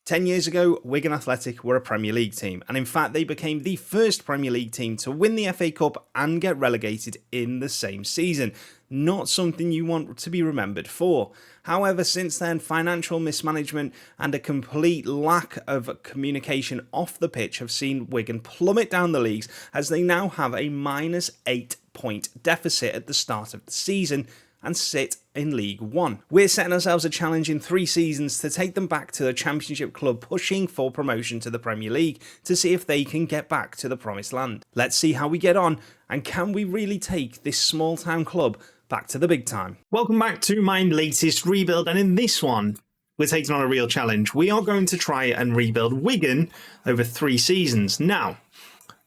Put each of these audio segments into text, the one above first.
10 years ago, Wigan Athletic were a Premier League team, and in fact they became the first Premier League team to win the FA Cup and get relegated in the same season. Not something you want to be remembered for. However, since then, financial mismanagement and a complete lack of communication off the pitch have seen Wigan plummet down the leagues, as they now have a -8 point deficit at the start of the season and sit in League One. We're setting ourselves a challenge in 3 seasons to take them back to the Championship club, pushing for promotion to the Premier League to see if they can get back to the promised land. Let's see how we get on, and can we really take this small town club back to the big time? Welcome back to my latest rebuild, and in this one we're taking on a real challenge. We are going to try and rebuild Wigan over 3 seasons. Now,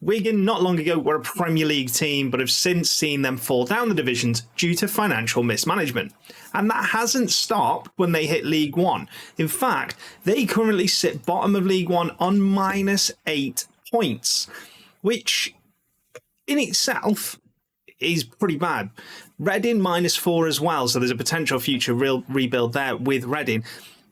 Wigan not long ago were a Premier League team, but have since seen them fall down the divisions due to financial mismanagement. And that hasn't stopped when they hit League One. In fact, they currently sit bottom of League One on -8 points, which in itself is pretty bad. Reading -4 as well, so there's a potential future real rebuild there with Reading.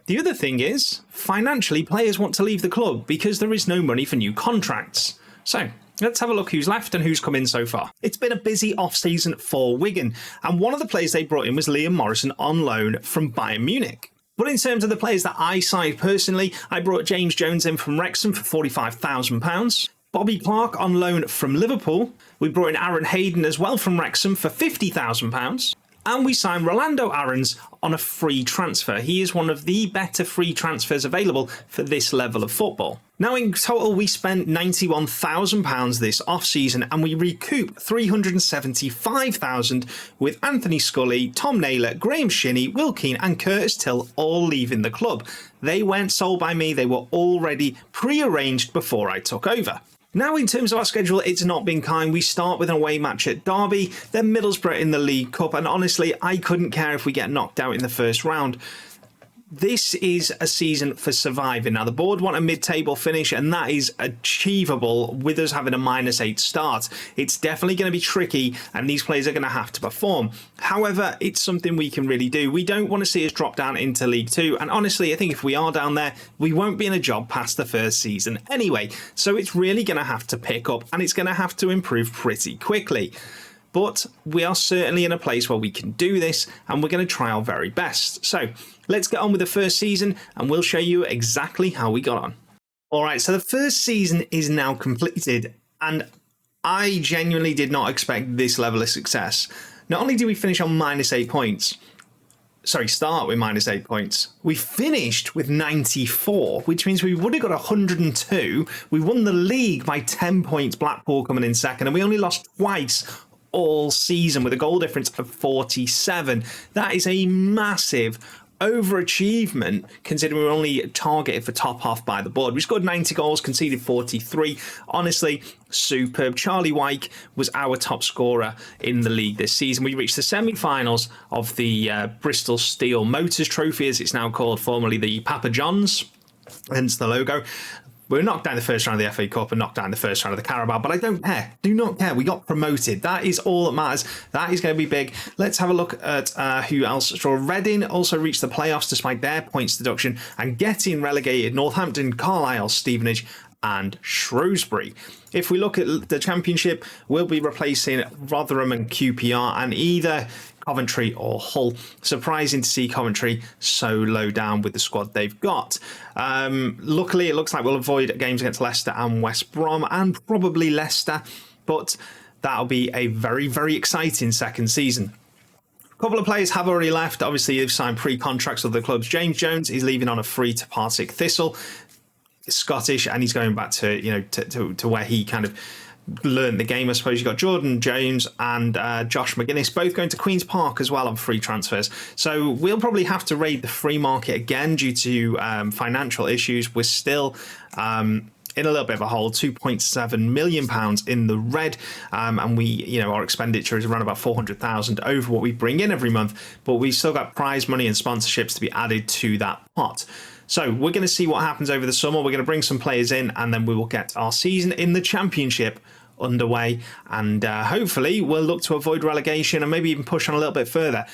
The other thing is, financially, players want to leave the club because there is no money for new contracts. So, let's have a look who's left and who's come in so far. It's been a busy off-season for Wigan, and one of the players they brought in was Liam Morrison on loan from Bayern Munich. But in terms of the players that I signed personally, I brought James Jones in from Wrexham for £45,000. Bobby Clark on loan from Liverpool. We brought in Aaron Hayden as well from Wrexham for £50,000. And we signed Rolando Aarons on a free transfer. He is one of the better free transfers available for this level of football. Now, in total, we spent £91,000 this off-season, and we recouped £375,000 with Anthony Scully, Tom Naylor, Graham Shinney, Will Keane and Curtis Till all leaving the club. They weren't sold by me, they were already pre-arranged before I took over. Now, in terms of our schedule, it's not been kind. We start with an away match at Derby, then Middlesbrough in the League Cup, and honestly, I couldn't care if we get knocked out in the first round. This is a season for surviving. Now, the board want a mid-table finish, and that is achievable with us having a -8 start. It's definitely going to be tricky, and these players are going to have to perform. However, it's something we can really do. We don't want to see us drop down into League Two, and honestly, I think if we are down there, we won't be in a job past the first season anyway. So it's really going to have to pick up, and it's going to have to improve pretty quickly. But we are certainly in a place where we can do this, and we're going to try our very best. So let's get on with the first season, and we'll show you exactly how we got on. All right, so the first season is now completed, and I genuinely did not expect this level of success. Not only did we finish on -8 points, start with -8 points, we finished with 94, which means we would have got 102. We won the league by 10 points, Blackpool coming in second, and we only lost twice all season with a goal difference of 47. That is a massive overachievement considering we're only targeted for top half by the board. We scored 90 goals, conceded 43. Honestly, superb. Charlie Wyke was our top scorer in the league this season. We reached the semi-finals of the Bristol Steel Motors Trophy, as it's now called, formerly the Papa John's, hence the logo. We were knocked down the first round of the FA Cup and knocked down the first round of the Carabao, but I don't care. Do not care. We got promoted. That is all that matters. That is going to be big. Let's have a look at who else. So Reading also reached the playoffs despite their points deduction and getting relegated. Northampton, Carlisle, Stevenage and Shrewsbury. If we look at the Championship, we'll be replacing Rotherham and QPR, and either Coventry or Hull. Surprising to see Coventry so low down with the squad they've got. Luckily, it looks like we'll avoid games against Leicester and West Brom, and probably Leicester, but that'll be a very, very exciting second season. A couple of players have already left. Obviously, they've signed pre-contracts with the clubs. James Jones is leaving on a free to Partick Thistle. He's Scottish, and he's going back to where he kind of learned the game, I suppose. You got Jordan Jones and Josh McGuinness both going to Queen's Park as well on free transfers. So we'll probably have to raid the free market again due to financial issues. We're still in a little bit of a hole, £2.7 million in the red, and we, our expenditure is around about 400,000 over what we bring in every month, but we've still got prize money and sponsorships to be added to that pot. So we're going to see what happens over the summer. We're going to bring some players in, and then we will get our season in the Championship underway, and hopefully we'll look to avoid relegation and maybe even push on a little bit further.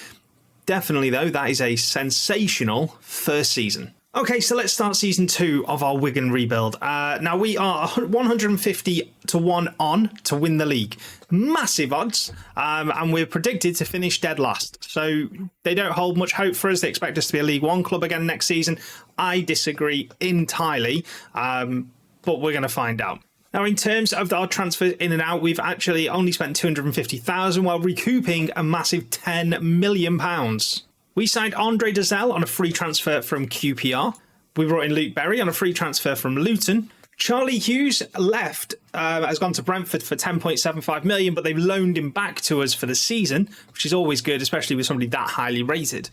Definitely, though, that is a sensational first season. Okay, so let's start season 2 of our Wigan rebuild. Now we are 150 to 1 on to win the league. Massive odds, and we're predicted to finish dead last. So they don't hold much hope for us. They expect us to be a League One club again next season. I disagree entirely, but we're going to find out. Now, in terms of our transfers in and out, we've actually only spent 250,000 while recouping a massive £10 million. We signed Andre Dazelle on a free transfer from QPR. We brought in Luke Berry on a free transfer from Luton. Charlie Hughes left, has gone to Brentford for 10.75 million, but they've loaned him back to us for the season, which is always good, especially with somebody that highly rated.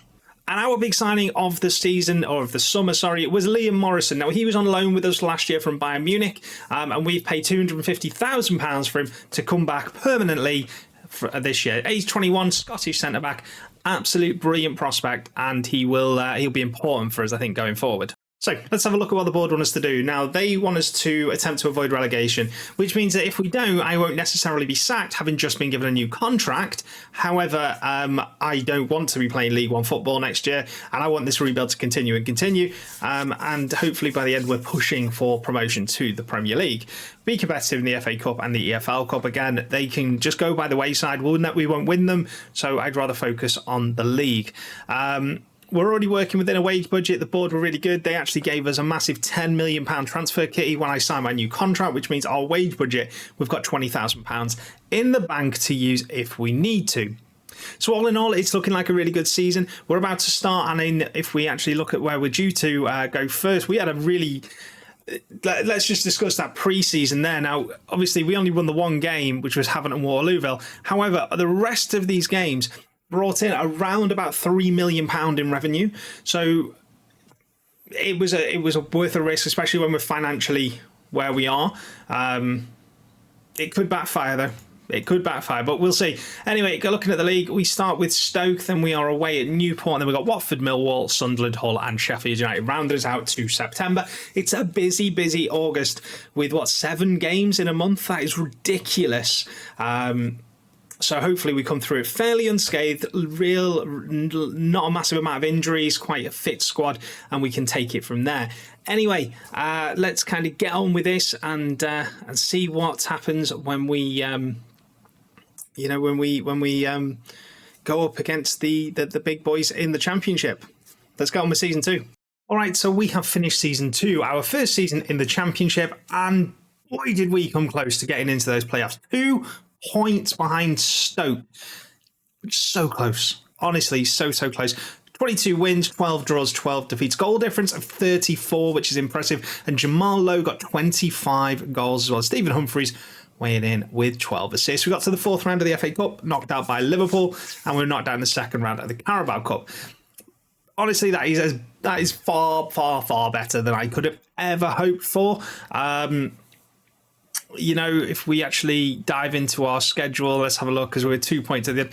And our big signing of the season, or of the summer, sorry, was Liam Morrison. Now, he was on loan with us last year from Bayern Munich, and we've paid £250,000 for him to come back permanently for this year. Age 21, Scottish centre-back, absolute brilliant prospect, and he'll be important for us, I think, going forward. So let's have a look at what the board want us to do. Now, they want us to attempt to avoid relegation, which means that if we don't, I won't necessarily be sacked, having just been given a new contract. However, I don't want to be playing League One football next year, and I want this rebuild to continue and continue. And hopefully by the end, we're pushing for promotion to the Premier League. Be competitive in the FA Cup and the EFL Cup. Again, they can just go by the wayside. We won't win them, so I'd rather focus on the league. We're already working within a wage budget. The board were really good. They actually gave us a massive £10 million transfer kitty when I signed my new contract, which means our wage budget, we've got £20,000 in the bank to use if we need to. So all in all, it's looking like a really good season. We're about to start, and if we actually look at where we're due to go first, we had a really... Let's just discuss that pre-season there. Now, obviously, we only won the one game, which was Havant and Waterlooville. However, the rest of these games brought in around about £3 million in revenue. So it was worth a risk, especially when we're financially where we are. It could backfire, though. It could backfire, but we'll see. Anyway, looking at the league, we start with Stoke, then we are away at Newport, and then we've got Watford, Millwall, Sunderland, Hull and Sheffield United. Rounded us out to September. It's a busy August with, 7 games in a month? That is ridiculous. So hopefully we come through it fairly unscathed, not a massive amount of injuries, quite a fit squad, and we can take it from there. Anyway, let's kind of get on with this and see what happens when we, go up against the big boys in the Championship. Let's get on with season 2. All right, so we have finished season 2, our first season in the Championship, and boy, did we come close to getting into those playoffs. 2 points behind Stoke. So close. Honestly, so close. 22 wins, 12 draws, 12 defeats. Goal difference of 34, which is impressive. And Jamal Lowe got 25 goals as well. Stephen Humphreys weighing in with 12 assists. We got to the 4th round of the FA Cup, knocked out by Liverpool, and we were knocked out in the 2nd round of the Carabao Cup. Honestly, that is far better than I could have ever hoped for. If we actually dive into our schedule, let's have a look, because we're 2 points at the end.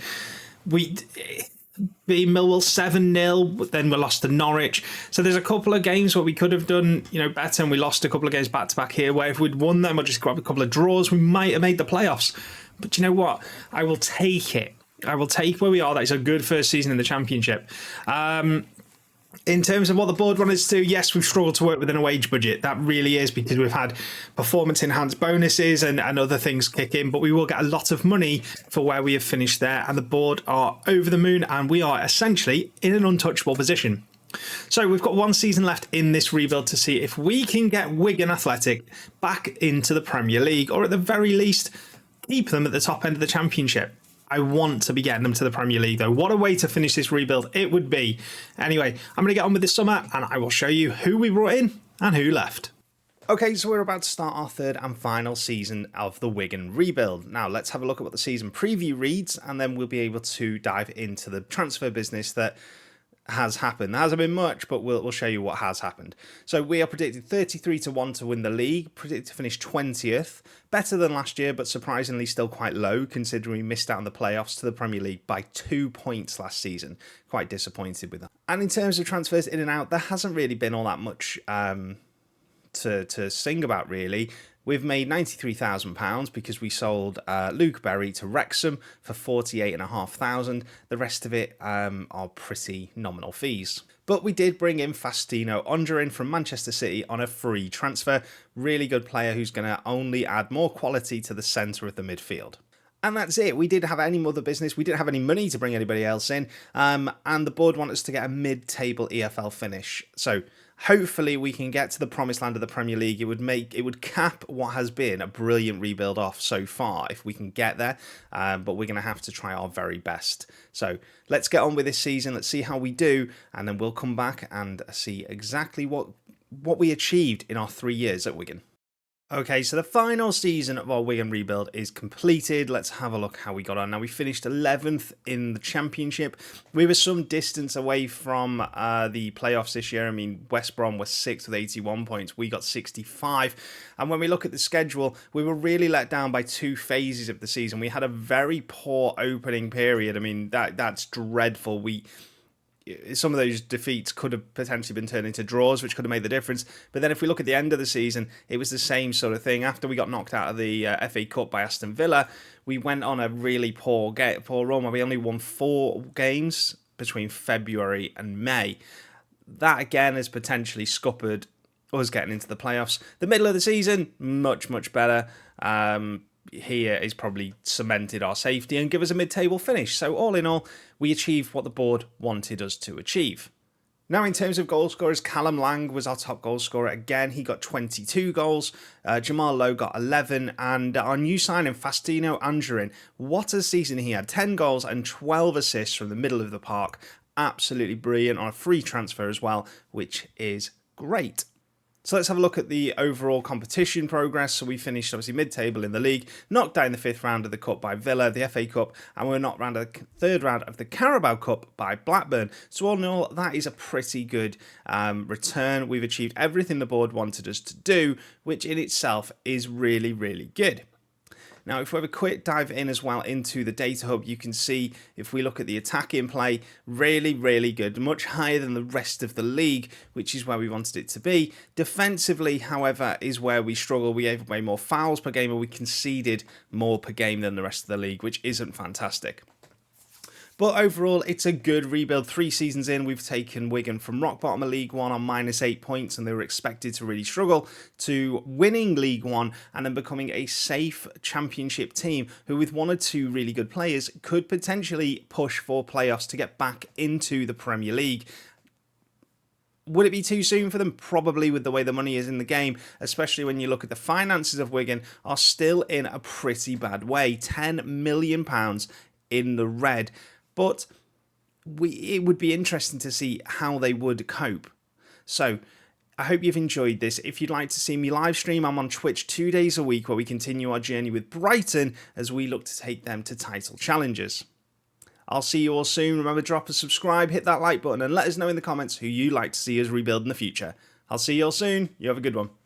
We beat Millwall 7-0, then we lost to Norwich. So there's a couple of games where we could have done, better, and we lost a couple of games back to back here, where if we'd won them or just grab a couple of draws, we might have made the playoffs. But you know what? I will take it. I will take where we are. That is a good first season in the Championship. In terms of what the board wanted us to do, yes, we've struggled to work within a wage budget. That really is because we've had performance-enhanced bonuses and other things kick in, but we will get a lot of money for where we have finished there, and the board are over the moon, and we are essentially in an untouchable position. So we've got 1 season left in this rebuild to see if we can get Wigan Athletic back into the Premier League, or at the very least, keep them at the top end of the Championship. I want to be getting them to the Premier League, though. What a way to finish this rebuild it would be. Anyway, I'm going to get on with this summer, and I will show you who we brought in and who left. Okay, so we're about to start our 3rd and final season of the Wigan rebuild. Now, let's have a look at what the season preview reads, and then we'll be able to dive into the transfer business that has happened. There hasn't been much, but we'll show you what has happened. So we are predicted 33 to 1 to win the league, predicted to finish 20th. Better than last year, but surprisingly still quite low, considering we missed out on the playoffs to the Premier League by 2 points last season. Quite disappointed with that. And in terms of transfers in and out, there hasn't really been all that much to sing about, really. We've made £93,000 because we sold Luke Berry to Wrexham for £48,500. The rest of it are pretty nominal fees. But we did bring in Faustino Ondrin from Manchester City on a free transfer. Really good player who's going to only add more quality to the centre of the midfield. And that's it. We didn't have any other business. We didn't have any money to bring anybody else in. And the board want us to get a mid-table EFL finish. So hopefully we can get to the promised land of the Premier League. It would cap what has been a brilliant rebuild off so far if we can get there. But we're going to have to try our very best. So let's get on with this season. Let's see how we do. And then we'll come back and see exactly what we achieved in our 3 years at Wigan. Okay, so the final season of our Wigan rebuild is completed. Let's have a look how we got on. Now, we finished 11th in the Championship. We were some distance away from the playoffs this year. I mean, West Brom was 6th with 81 points. We got 65. And when we look at the schedule, we were really let down by 2 phases of the season. We had a very poor opening period. I mean, that's dreadful. Some of those defeats could have potentially been turned into draws, which could have made the difference. But then if we look at the end of the season, it was the same sort of thing. After we got knocked out of the FA Cup by Aston Villa, we went on a really poor run where we only won 4 games between February and May. That, again, has potentially scuppered us getting into the playoffs. The middle of the season, much, much better. Here is probably cemented our safety and give us a mid-table finish. So all in all, we achieved what the board wanted us to achieve. Now, in terms of goal scorers, Callum Lang was our top goal scorer again. He got 22 goals. Jamal Lowe got 11. And our new signing, Faustino Ondrin, what a season he had. 10 goals and 12 assists from the middle of the park. Absolutely brilliant on a free transfer as well, which is great. So let's have a look at the overall competition progress. So we finished obviously mid-table in the league, knocked out in the 5th round of the Cup by Villa, the FA Cup, and we were knocked round of the 3rd round of the Carabao Cup by Blackburn. So all in all, that is a pretty good return. We've achieved everything the board wanted us to do, which in itself is really, really good. Now, if we have a quick dive in as well into the data hub, you can see if we look at the attacking play, really, really good, much higher than the rest of the league, which is where we wanted it to be. Defensively, however, is where we struggle. We gave away more fouls per game and we conceded more per game than the rest of the league, which isn't fantastic. But overall, it's a good rebuild. 3 seasons in, we've taken Wigan from rock bottom of League One on -8 points, and they were expected to really struggle, to winning League One and then becoming a safe Championship team who, with 1 or 2 really good players, could potentially push for playoffs to get back into the Premier League. Would it be too soon for them? Probably, with the way the money is in the game, especially when you look at the finances of Wigan are still in a pretty bad way. £10 million in the red. But it would be interesting to see how they would cope. So I hope you've enjoyed this. If you'd like to see me live stream, I'm on Twitch 2 days a week where we continue our journey with Brighton as we look to take them to title challenges. I'll see you all soon. Remember, drop a subscribe, hit that like button, and let us know in the comments who you'd like to see us rebuild in the future. I'll see you all soon. You have a good one.